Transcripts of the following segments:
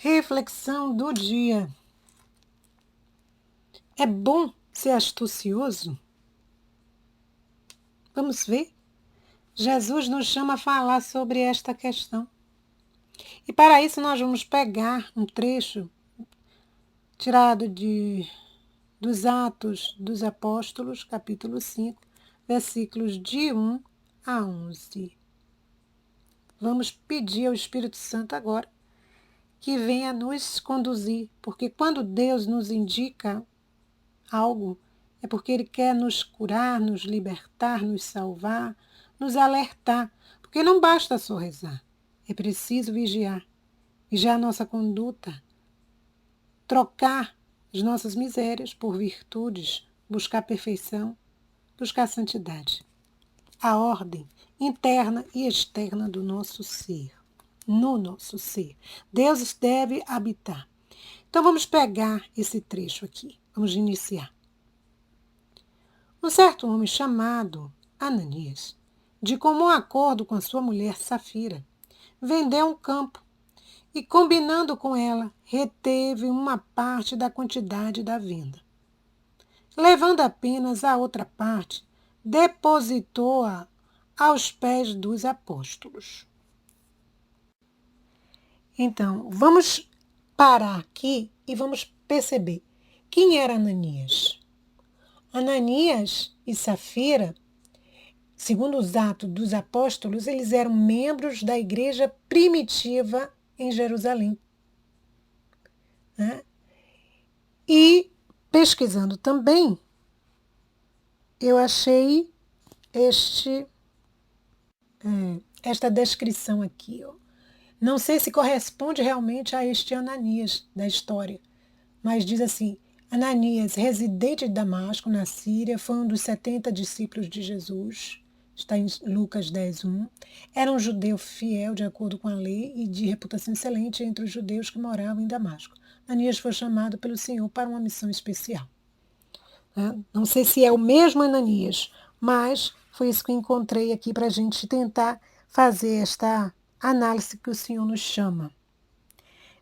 Reflexão do dia. É bom ser astucioso? Vamos ver? Jesus nos chama a falar sobre esta questão. E para isso nós vamos pegar um trecho tirado dos Atos dos Apóstolos, capítulo 5, versículos de 1 a 11. Vamos pedir ao Espírito Santo agora que venha nos conduzir, porque quando Deus nos indica algo, é porque Ele quer nos curar, nos libertar, nos salvar, nos alertar. Porque não basta só rezar, é preciso vigiar. Vigiar a nossa conduta, trocar as nossas misérias por virtudes, buscar perfeição, buscar santidade. A ordem interna e externa do nosso ser, no nosso ser. Deus deve habitar. Então vamos pegar esse trecho aqui, vamos iniciar. Um certo homem chamado Ananias, de comum acordo com a sua mulher Safira, vendeu um campo e, combinando com ela, reteve uma parte da quantidade da venda. Levando apenas a outra parte, depositou-a aos pés dos apóstolos. Então, vamos parar aqui e vamos perceber quem era Ananias. Ananias e Safira, segundo os Atos dos Apóstolos, eles eram membros da igreja primitiva em Jerusalém. Né? E, pesquisando também, eu achei esta descrição aqui. Ó. Não sei se corresponde realmente a este Ananias da história, mas diz assim: Ananias, residente de Damasco, na Síria, foi um dos 70 discípulos de Jesus. Está em Lucas 10:1. Era um judeu fiel, de acordo com a lei, e de reputação excelente entre os judeus que moravam em Damasco. Ananias foi chamado pelo Senhor para uma missão especial. Não sei se é o mesmo Ananias, mas foi isso que eu encontrei aqui para a gente tentar fazer esta análise que o Senhor nos chama.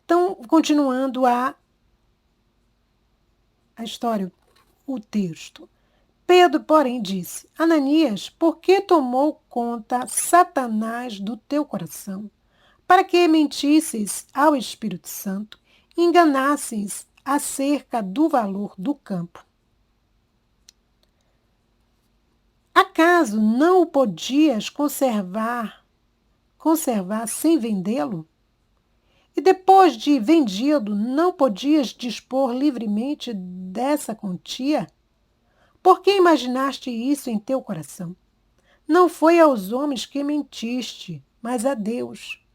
Então, continuando a história, o texto. Pedro, porém, disse: Ananias, por que tomou conta Satanás do teu coração, para que mentisses ao Espírito Santo e enganasses acerca do valor do campo? Acaso não o podias conservar sem vendê-lo? E depois de vendido, não podias dispor livremente dessa quantia? Por que imaginaste isso em teu coração? Não foi aos homens que mentiste, mas a Deus.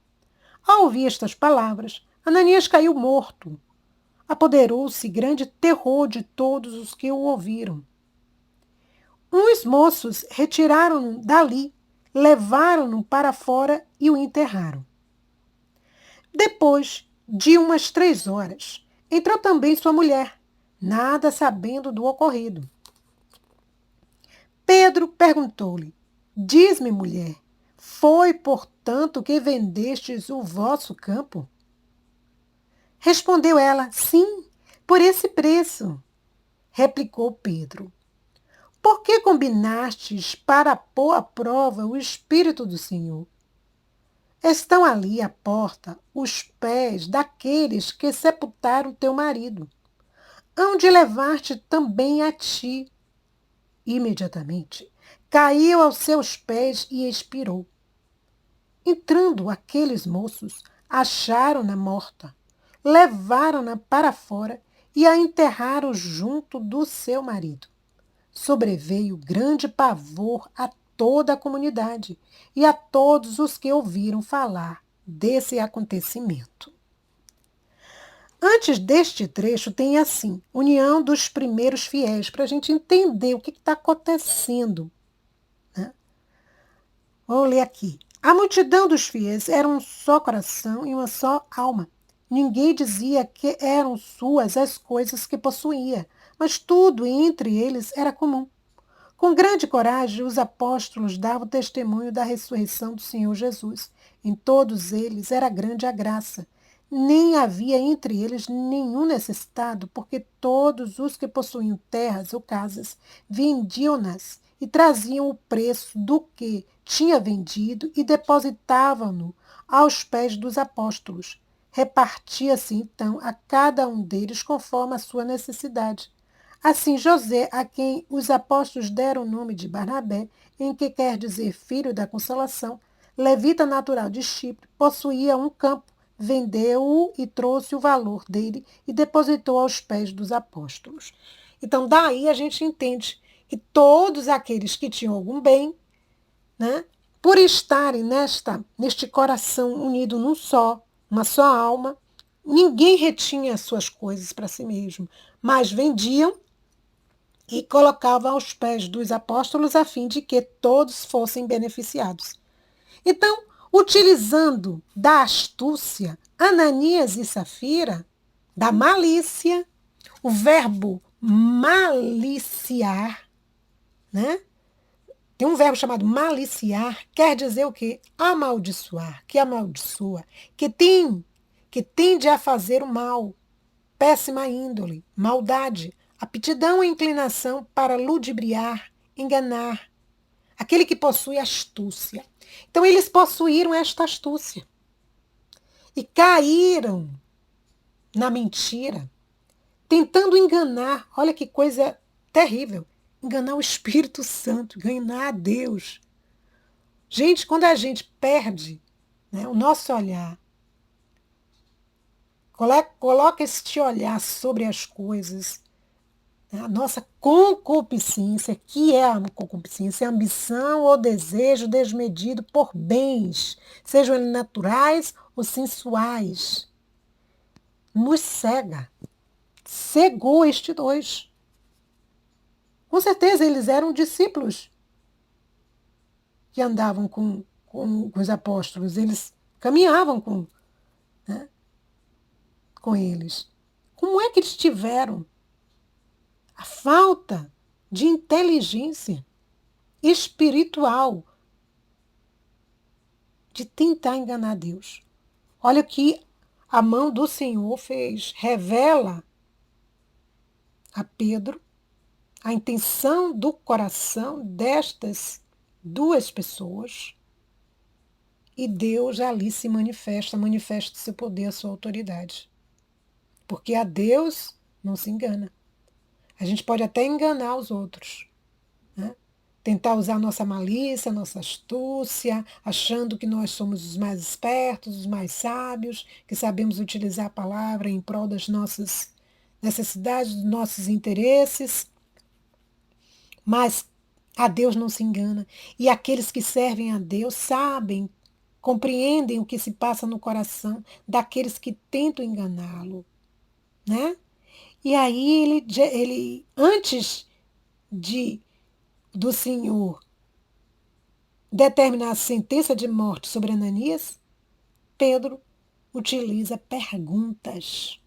Ao ouvir estas palavras, Ananias caiu morto. Apoderou-se grande terror de todos os que o ouviram. Uns moços retiraram-no dali, levaram-no para fora e o enterraram. Depois de umas 3 horas, entrou também sua mulher, nada sabendo do ocorrido. Pedro perguntou-lhe: Diz-me, mulher, foi, portanto, que vendestes o vosso campo? Respondeu ela: Sim, por esse preço. Replicou Pedro: Por que combinastes para pôr à prova o Espírito do Senhor? Estão ali à porta os pés daqueles que sepultaram teu marido. Hão de levar-te também a ti. Imediatamente caiu aos seus pés e expirou. Entrando aqueles moços, acharam-na morta, levaram-na para fora e a enterraram junto do seu marido. Sobreveio grande pavor a toda a comunidade e a todos os que ouviram falar desse acontecimento. Antes deste trecho tem assim, união dos primeiros fiéis, para a gente entender o que está acontecendo. Né? Vou ler aqui. A multidão dos fiéis era um só coração e uma só alma. Ninguém dizia que eram suas as coisas que possuía, mas tudo entre eles era comum. Com grande coragem, os apóstolos davam testemunho da ressurreição do Senhor Jesus. Em todos eles era grande a graça. nem havia entre eles nenhum necessitado, porque todos os que possuíam terras ou casas vendiam-nas e traziam o preço do que tinha vendido e depositavam-no aos pés dos apóstolos. Repartia-se então a cada um deles conforme a sua necessidade. Assim, José, a quem os apóstolos deram o nome de Barnabé, em que quer dizer filho da consolação, levita natural de Chipre, possuía um campo, vendeu-o e trouxe o valor dele e depositou aos pés dos apóstolos. Então, daí a gente entende que todos aqueles que tinham algum bem, né, por estarem neste coração unido num só, uma só alma, ninguém retinha as suas coisas para si mesmo, mas vendiam e colocavam aos pés dos apóstolos a fim de que todos fossem beneficiados. Então, utilizando da astúcia, Ananias e Safira, da malícia, o verbo maliciar, né? Tem um verbo chamado maliciar, quer dizer o quê? Amaldiçoar, que amaldiçoa, que tende a fazer o mal, péssima índole, maldade, aptidão e inclinação para ludibriar, enganar, aquele que possui astúcia. Então, eles possuíram esta astúcia e caíram na mentira, tentando enganar. Olha que coisa terrível! Enganar o Espírito Santo, enganar a Deus. Gente, quando a gente perde, né, o nosso olhar, coloca este olhar sobre as coisas, a nossa concupiscência, que é a concupiscência, a ambição ou desejo desmedido por bens, sejam eles naturais ou sensuais, nos cega. Cegou estes dois. Com certeza eles eram discípulos que andavam com os apóstolos, eles caminhavam né, com eles. Como é que eles tiveram a falta de inteligência espiritual de tentar enganar Deus? Olha o que a mão do Senhor fez. Revela a Pedro a intenção do coração destas duas pessoas e Deus ali se manifesta seu poder, a sua autoridade. Porque a Deus não se engana. A gente pode até enganar os outros, né? Tentar usar nossa malícia, nossa astúcia, achando que nós somos os mais espertos, os mais sábios, que sabemos utilizar a palavra em prol das nossas necessidades, dos nossos interesses. Mas a Deus não se engana. E aqueles que servem a Deus sabem, compreendem o que se passa no coração daqueles que tentam enganá-lo, né? E aí ele antes do Senhor determinar a sentença de morte sobre Ananias, Pedro utiliza perguntas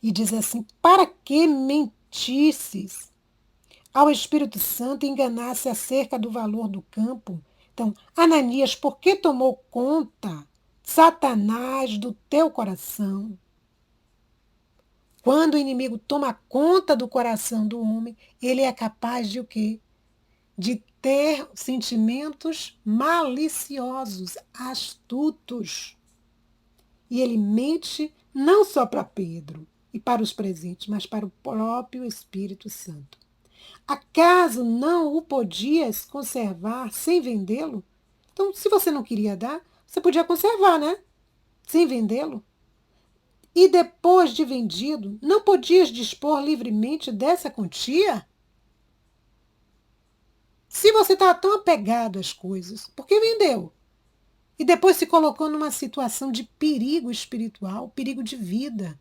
e diz assim: para que mentisses ao Espírito Santo e enganasse acerca do valor do campo? Então, Ananias, por que tomou conta Satanás do teu coração? Quando o inimigo toma conta do coração do homem, ele é capaz de o quê? De ter sentimentos maliciosos, astutos. E ele mente não só para Pedro e para os presentes, mas para o próprio Espírito Santo. Acaso não o podias conservar sem vendê-lo? Então, se você não queria dar, você podia conservar, né? Sem vendê-lo. E depois de vendido, não podias dispor livremente dessa quantia? Se você está tão apegado às coisas, por que vendeu? E depois se colocou numa situação de perigo espiritual, perigo de vida.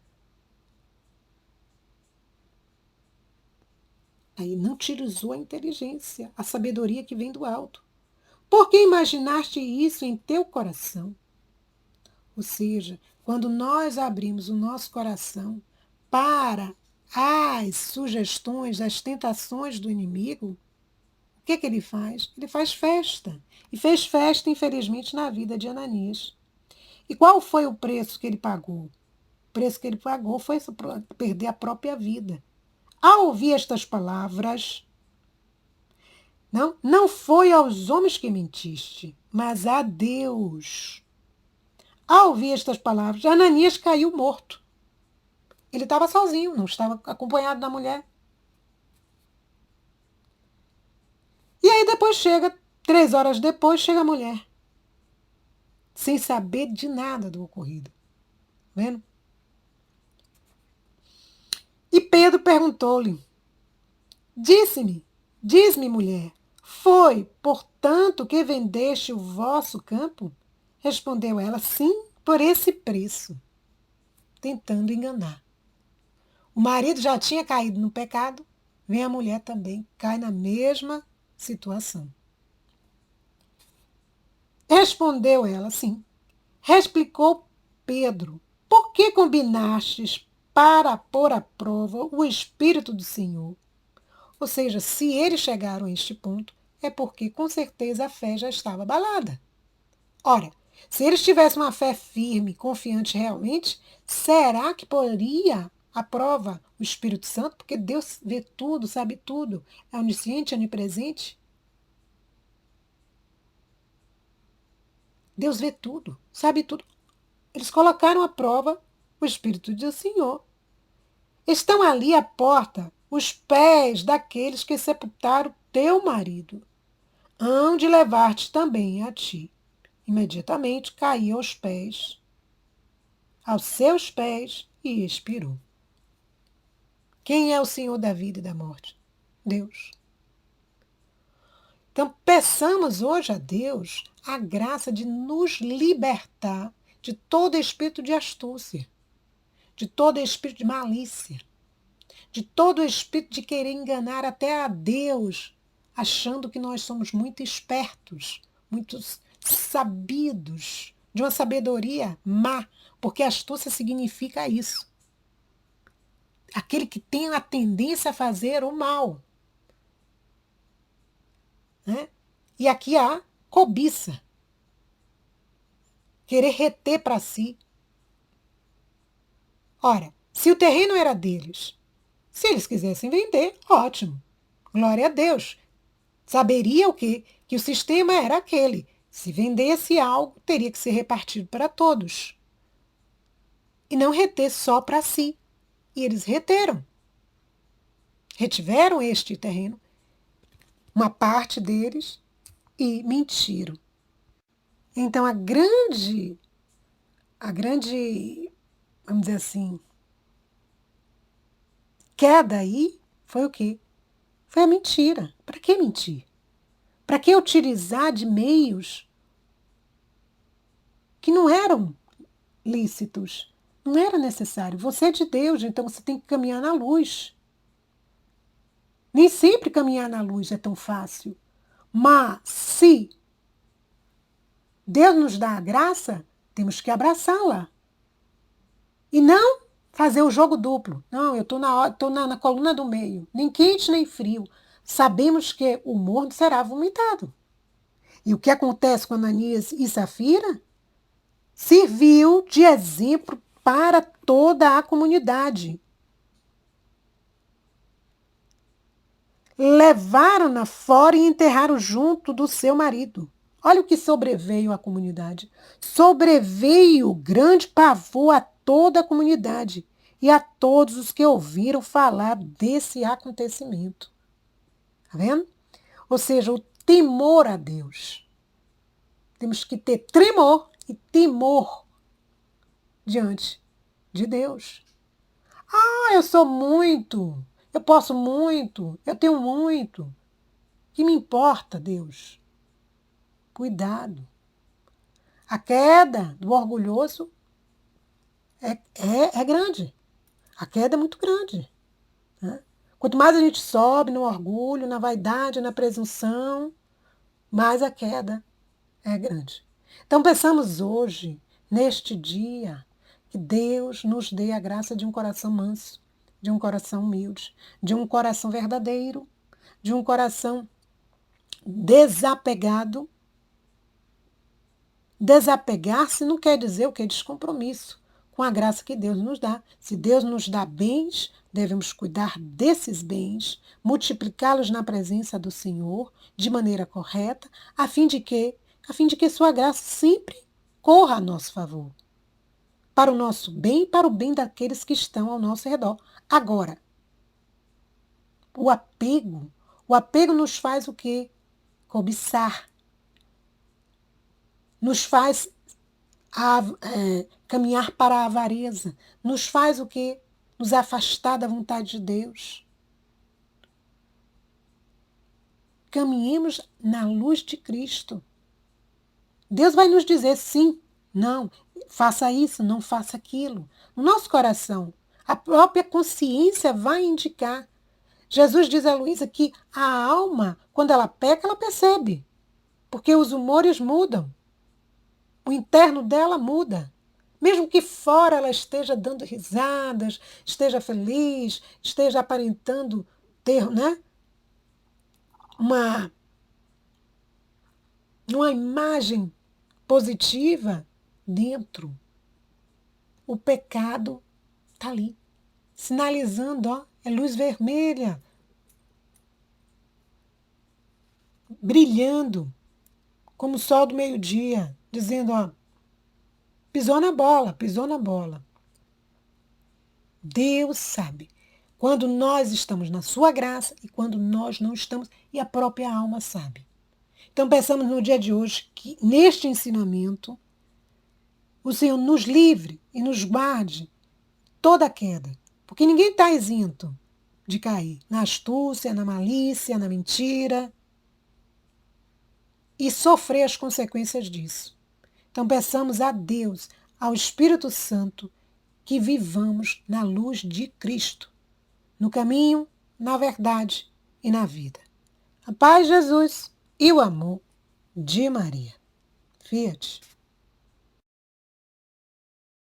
Aí não utilizou a inteligência, a sabedoria que vem do alto. Por que imaginaste isso em teu coração? Ou seja, quando nós abrimos o nosso coração para as sugestões, as tentações do inimigo, o que ele faz? Ele faz festa. E fez festa, infelizmente, na vida de Ananias. E qual foi o preço que ele pagou? O preço que ele pagou foi perder a própria vida. Ao ouvir estas palavras, não foi aos homens que mentiste, mas a Deus. Ao ouvir estas palavras, Ananias caiu morto. Ele estava sozinho, não estava acompanhado da mulher. E aí depois 3 horas depois, chega a mulher, sem saber de nada do ocorrido. Vendo? E Pedro perguntou-lhe, diz-me, mulher, foi, portanto, que vendeste o vosso campo? Respondeu ela, sim, por esse preço, tentando enganar. O marido já tinha caído no pecado, vem a mulher também, cai na mesma situação. Respondeu ela, sim. Replicou Pedro, por que combinastes para pôr à prova o Espírito do Senhor? Ou seja, se eles chegaram a este ponto, é porque com certeza a fé já estava abalada. Ora, se eles tivessem uma fé firme, confiante realmente, será que poria à prova o Espírito Santo? Porque Deus vê tudo, sabe tudo, é onisciente, onipresente. Deus vê tudo, sabe tudo. Eles colocaram à prova o Espírito do Senhor. Estão ali à porta os pés daqueles que sepultaram teu marido. Hão de levar-te também a ti. Imediatamente caiu aos seus pés, e expirou. Quem é o Senhor da vida e da morte? Deus. Então, peçamos hoje a Deus a graça de nos libertar de todo espírito de astúcia, de todo espírito de malícia, de todo espírito de querer enganar até a Deus, achando que nós somos muito espertos, muito sabidos, de uma sabedoria má, porque astúcia significa isso. Aquele que tem a tendência a fazer o mal. Né? E aqui há cobiça. Querer reter para si. Ora, se o terreno era deles, se eles quisessem vender, ótimo. Glória a Deus. Saberia o quê? Que o sistema era aquele. Se vendesse algo, teria que ser repartido para todos. E não reter só para si. E eles reteram. Retiveram este terreno, uma parte deles, e mentiram. Então a grande, vamos dizer assim, queda aí foi o quê? Foi a mentira. Para que mentir? Para que utilizar de meios que não eram lícitos? Não era necessário. Você é de Deus, então você tem que caminhar na luz. Nem sempre caminhar na luz é tão fácil. Mas se Deus nos dá a graça, temos que abraçá-la. E não fazer o jogo duplo. Não, eu estou na coluna do meio. Nem quente, nem frio. Sabemos que o morno será vomitado. E o que acontece com Ananias e Safira? Serviu de exemplo para toda a comunidade. Levaram-na fora e enterraram junto do seu marido. Olha o que sobreveio à comunidade. Sobreveio grande pavor a toda a comunidade e a todos os que ouviram falar desse acontecimento. Está vendo? Ou seja, o temor a Deus. Temos que ter tremor e temor diante de Deus. Ah, eu sou muito, eu posso muito, eu tenho muito. Que me importa, Deus? Cuidado. A queda do orgulhoso é grande. A queda é muito grande. Né? Quanto mais a gente sobe no orgulho, na vaidade, na presunção, mais a queda é grande. Então pensamos hoje, neste dia, que Deus nos dê a graça de um coração manso, de um coração humilde, de um coração verdadeiro, de um coração desapegado Desapegar-se não quer dizer o que? Descompromisso com a graça que Deus nos dá. Se Deus nos dá bens, devemos cuidar desses bens, multiplicá-los na presença do Senhor de maneira correta, a fim de que sua graça sempre corra a nosso favor, para o nosso bem e para o bem daqueles que estão ao nosso redor. Agora, o apego nos faz o quê? Cobiçar, nos faz caminhar para a avareza, nos faz o quê? Nos afastar da vontade de Deus. Caminhemos na luz de Cristo. Deus vai nos dizer sim, não, faça isso, não faça aquilo. No nosso coração, a própria consciência vai indicar. Jesus diz a Luísa que a alma, quando ela peca, ela percebe, porque os humores mudam. O interno dela muda. Mesmo que fora ela esteja dando risadas, esteja feliz, esteja aparentando ter, né, uma imagem positiva, dentro o pecado está ali, sinalizando, ó, é luz vermelha, brilhando, como o sol do meio-dia, dizendo, ó, pisou na bola, pisou na bola. Deus sabe quando nós estamos na sua graça e quando nós não estamos, e a própria alma sabe. Então, pensamos no dia de hoje que, neste ensinamento, o Senhor nos livre e nos guarde toda a queda, porque ninguém está isento de cair na astúcia, na malícia, na mentira e sofrer as consequências disso. Então, peçamos a Deus, ao Espírito Santo, que vivamos na luz de Cristo, no caminho, na verdade e na vida. A paz de Jesus e o amor de Maria. Fiat.